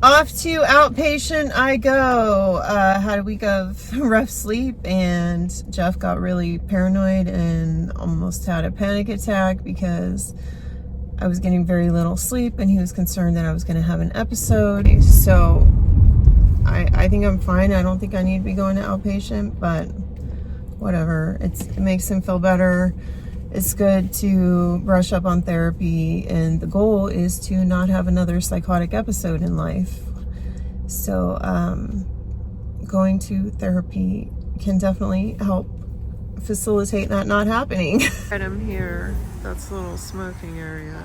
Off to outpatient I go. Had a week of rough sleep, and Jeff got really paranoid and almost had a panic attack because I was getting very little sleep, and he was concerned that I was going to have an episode. So I think I'm fine. I don't think I need to be going to outpatient, but whatever. It makes him feel better. It's good to brush up on therapy, and the goal is to not have another psychotic episode in life. So going to therapy can definitely help facilitate that not happening. Right, I'm here. That's a little smoking area.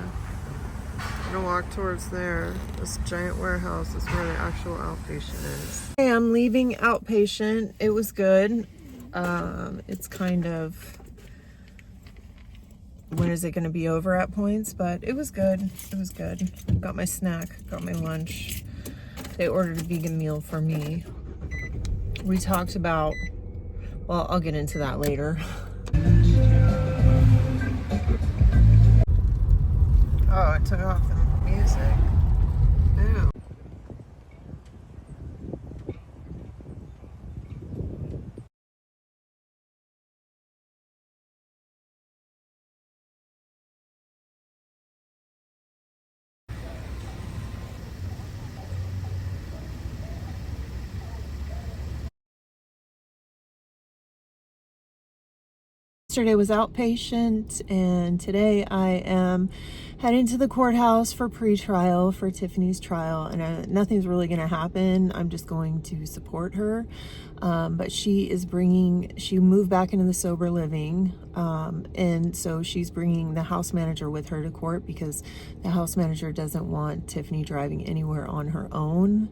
I'm gonna walk towards there. This giant warehouse is where the actual outpatient is. Hey, I'm leaving outpatient. It was good. It's kind of, when is it going to be over at points, but it was good. It was good. Got my snack, got my lunch. They ordered a vegan meal for me. We talked about, well, I'll get into that later. Oh, it took off the music. Ooh. Yesterday was outpatient, and today I am heading to the courthouse for pre-trial for Tiffany's trial, and nothing's really going to happen. I'm just going to support her, but she moved back into the sober living, and so she's bringing the house manager with her to court because the house manager doesn't want Tiffany driving anywhere on her own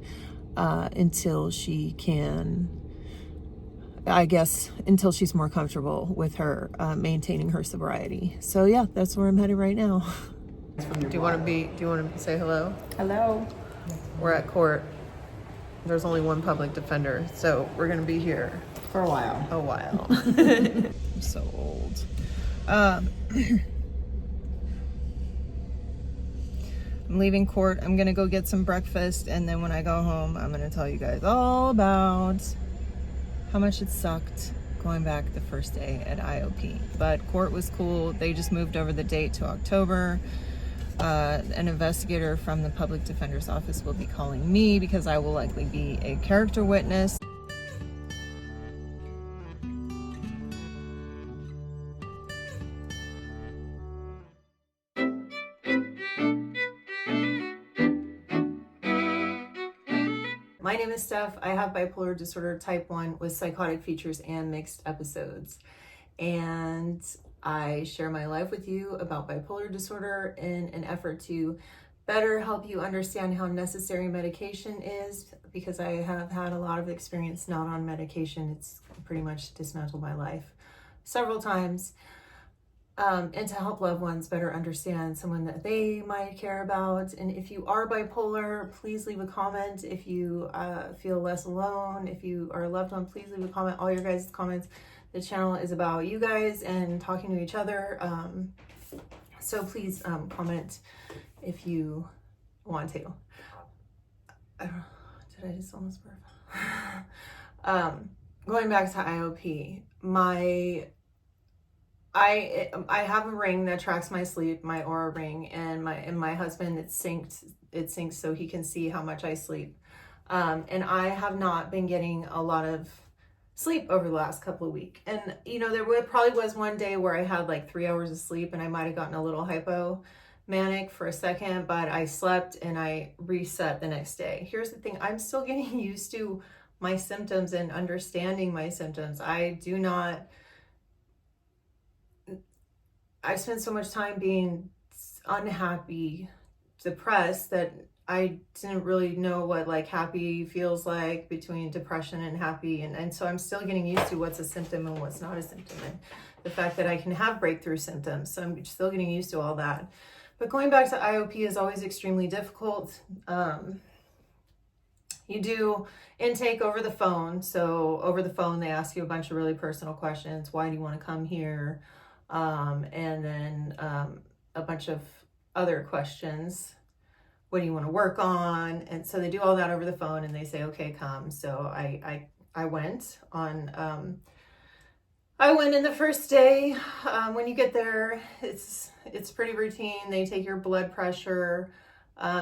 until she can, I guess, until she's more comfortable with her maintaining her sobriety. So yeah, that's where I'm headed right now. Do you want to say hello? Hello. We're at court. There's only one public defender, so we're gonna be here For a while. a while. I'm so old. I'm leaving court. I'm gonna go get some breakfast, and then when I go home, I'm gonna tell you guys all about how much it sucked going back the first day at IOP. But court was cool. They just moved over the date to October. An investigator from the public defender's office will be calling me because I will likely be a character witness. My name is Steph. I have bipolar disorder type 1 with psychotic features and mixed episodes. And I share my life with you about bipolar disorder in an effort to better help you understand how necessary medication is, because I have had a lot of experience not on medication. It's pretty much dismantled my life several times. And to help loved ones better understand someone that they might care about. And if you are bipolar, please leave a comment. If you feel less alone, if you are a loved one, please leave a comment. All your guys' comments. The channel is about you guys and talking to each other. So please comment if you want to. Did I just almost burp? Going back to IOP, I have a ring that tracks my sleep, my Aura ring, and my husband, it syncs so he can see how much I sleep. And I have not been getting a lot of sleep over the last couple of weeks. And there probably was one day where I had like 3 hours of sleep, and I might have gotten a little hypomanic for a second, but I slept and I reset the next day. Here's the thing, I'm still getting used to my symptoms and understanding my symptoms. I spent so much time being unhappy, depressed, that I didn't really know what like happy feels like between depression and happy. And so I'm still getting used to what's a symptom and what's not a symptom, and the fact that I can have breakthrough symptoms. So I'm still getting used to all that. But going back to IOP is always extremely difficult. You do intake over the phone. So over the phone, they ask you a bunch of really personal questions. Why do you want to come here? And then a bunch of other questions what do you want to work on? And so they do all that over the phone and they say, okay, come. So I went on, I went in the first day. When you get there, it's pretty routine. They take your blood pressure,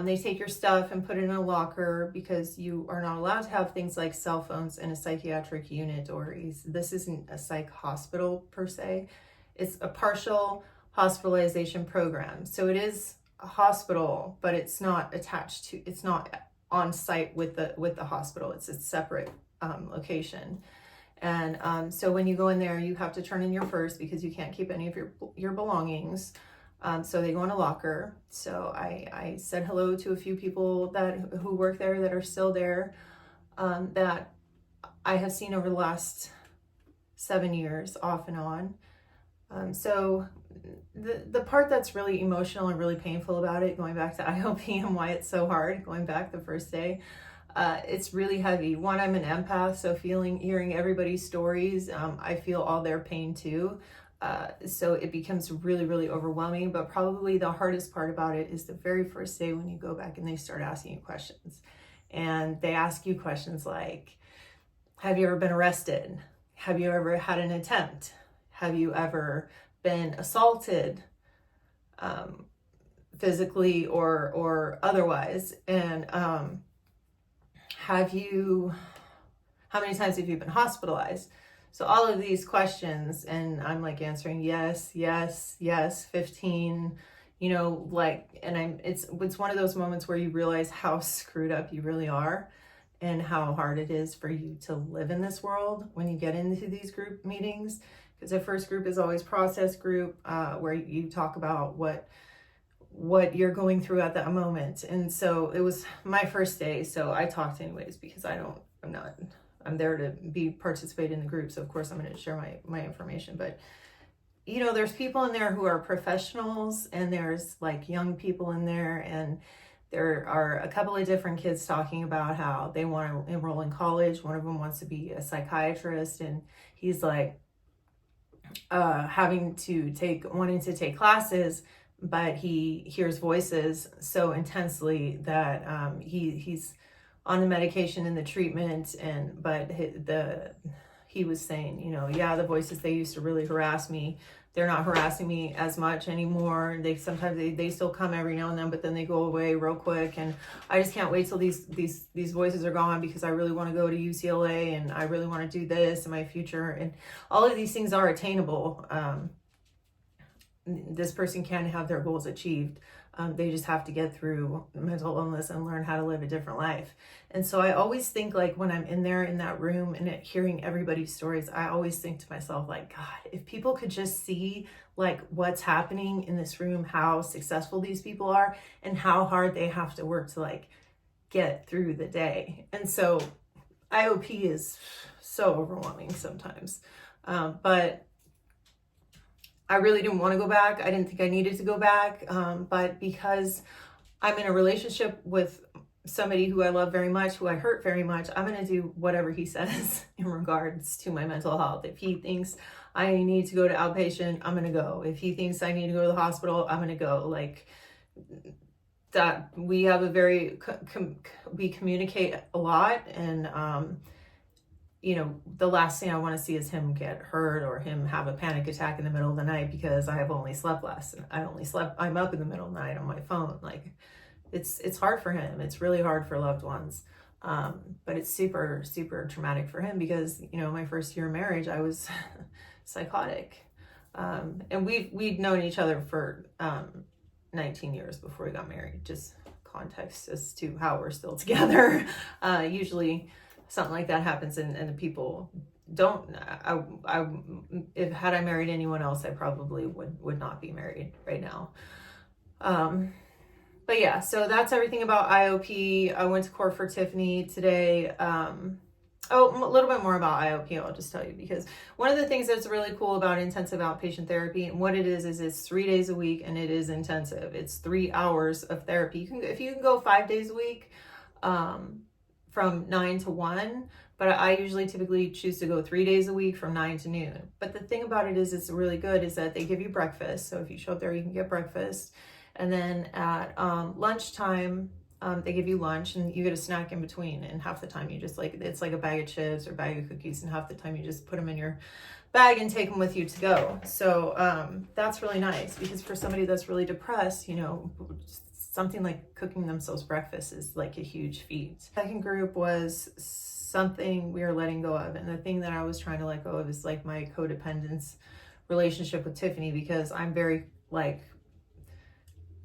they take your stuff and put it in a locker because you are not allowed to have things like cell phones in a psychiatric unit, or this isn't a psych hospital per se. It's a partial hospitalization program. So it is a hospital, but it's not attached to, it's not on site with the hospital. It's a separate location. And so when you go in there, you have to turn in your purse because you can't keep any of your belongings. So they go in a locker. So I said hello to a few people who work there that are still there, that I have seen over the last 7 years off and on. So the part that's really emotional and really painful about it, going back to IOP and why it's so hard, going back the first day, it's really heavy. One, I'm an empath, so hearing everybody's stories, I feel all their pain too. So it becomes really, really overwhelming. But probably the hardest part about it is the very first day when you go back and they start asking you questions. And they ask you questions like, have you ever been arrested? Have you ever had an attempt? Have you ever been assaulted, physically or otherwise? And how many times have you been hospitalized? So all of these questions, and I'm like answering yes, yes, yes, 15, and it's one of those moments where you realize how screwed up you really are and how hard it is for you to live in this world when you get into these group meetings. Because the first group is always process group, where you talk about what you're going through at that moment. And so it was my first day, so I talked anyways because I'm there to participate in the group. So of course I'm going to share my information. But there's people in there who are professionals, and there's like young people in there, and there are a couple of different kids talking about how they want to enroll in college. One of them wants to be a psychiatrist, and he's like wanting to take classes, but he hears voices so intensely that he's on the medication and the treatment, but he was saying, the voices, they used to really harass me. They're not harassing me as much anymore. Sometimes they still come every now and then, but then they go away real quick. And I just can't wait till these voices are gone, because I really want to go to UCLA and I really want to do this in my future. And all of these things are attainable. This person can have their goals achieved. They just have to get through mental illness and learn how to live a different life. And so I always think, like, when I'm in there in that room and hearing everybody's stories, I always think to myself, like, God, if people could just see like what's happening in this room, how successful these people are and how hard they have to work to like get through the day. And so IOP is so overwhelming sometimes. But I really didn't want to go back. I didn't think I needed to go back. But because I'm in a relationship with somebody who I love very much, who I hurt very much, I'm going to do whatever he says in regards to my mental health. If he thinks I need to go to outpatient, I'm going to go. If he thinks I need to go to the hospital, I'm going to go. Like that, we have we communicate a lot. And, the last thing I want to see is him get hurt or him have a panic attack in the middle of the night because I have only slept less. And I'm up in the middle of the night on my phone. Like it's hard for him. It's really hard for loved ones. But it's super, super traumatic for him because, my first year of marriage, I was psychotic. And we'd known each other for 19 years before we got married. Just context as to how we're still together. Usually something like that happens and the people don't. If had I married anyone else, I probably would not be married right now. But yeah, so that's everything about IOP. I went to court for Tiffany today. A little bit more about IOP, I'll just tell you, because one of the things that's really cool about intensive outpatient therapy, and what it is it's 3 days a week, and it is intensive. It's 3 hours of therapy. If you can go 5 days a week, from 9 to 1, but I usually typically choose to go 3 days a week from 9 to noon. But the thing about it is, it's really good, is that they give you breakfast. So if you show up there, you can get breakfast. And then at lunchtime, They give you lunch and you get a snack in between, and half the time you just like, it's like a bag of chips or bag of cookies, and half the time you just put them in your bag and take them with you to go. So that's really nice, because for somebody that's really depressed, you know, something like cooking themselves breakfast is like a huge feat. Second group was something we are letting go of, and the thing that I was trying to let go of is like my codependence relationship with Tiffany, because I'm very like,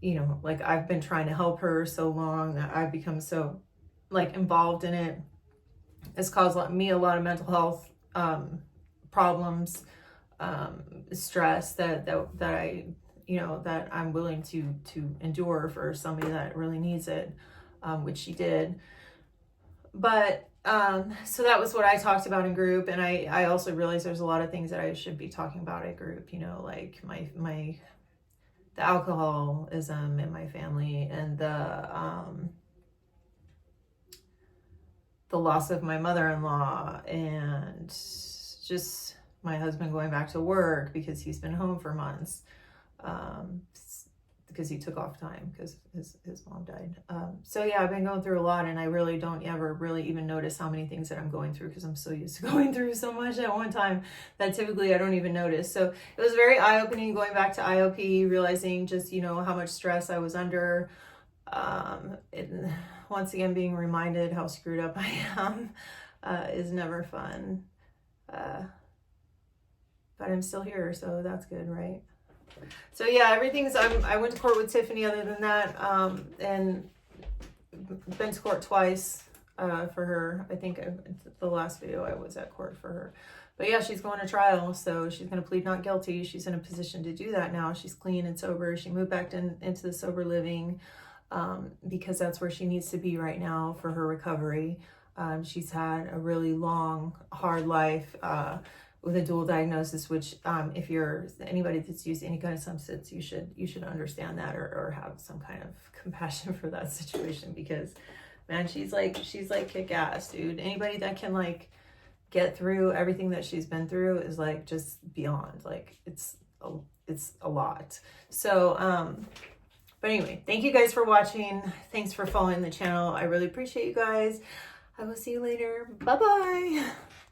you know, like I've been trying to help her so long that I've become so like involved in it. It's caused me a lot of mental health problems, stress that I, you know, that I'm willing to endure for somebody that really needs it, which she did. But so that was what I talked about in group, and I also realized there's a lot of things that I should be talking about at group, you know, like the alcoholism in my family, and the loss of my mother-in-law, and just my husband going back to work because he's been home for months, because he took off time because his mom died. So yeah, I've been going through a lot, and I really don't ever really even notice how many things that I'm going through, because I'm so used to going through so much at one time that typically I don't even notice. So it was very eye-opening going back to IOP, realizing just, you know, how much stress I was under. Once again, being reminded how screwed up I am is never fun. But I'm still here, so that's good, right? So yeah, everything's, I went to court with Tiffany other than that, and been to court twice for her. I think the last video I was at court for her. But yeah, she's going to trial, so she's going to plead not guilty. She's in a position to do that now. She's clean and sober. She moved back into the sober living because that's where she needs to be right now for her recovery. She's had a really long, hard life with a dual diagnosis, which if you're anybody that's used any kind of substance, you should understand that, or have some kind of compassion for that situation, because man, she's like kick-ass, dude. Anybody that can like get through everything that she's been through is like just beyond, like it's a lot. So but anyway, thank you guys for watching. Thanks for following the channel. I really appreciate you guys. I will see you later. Bye bye.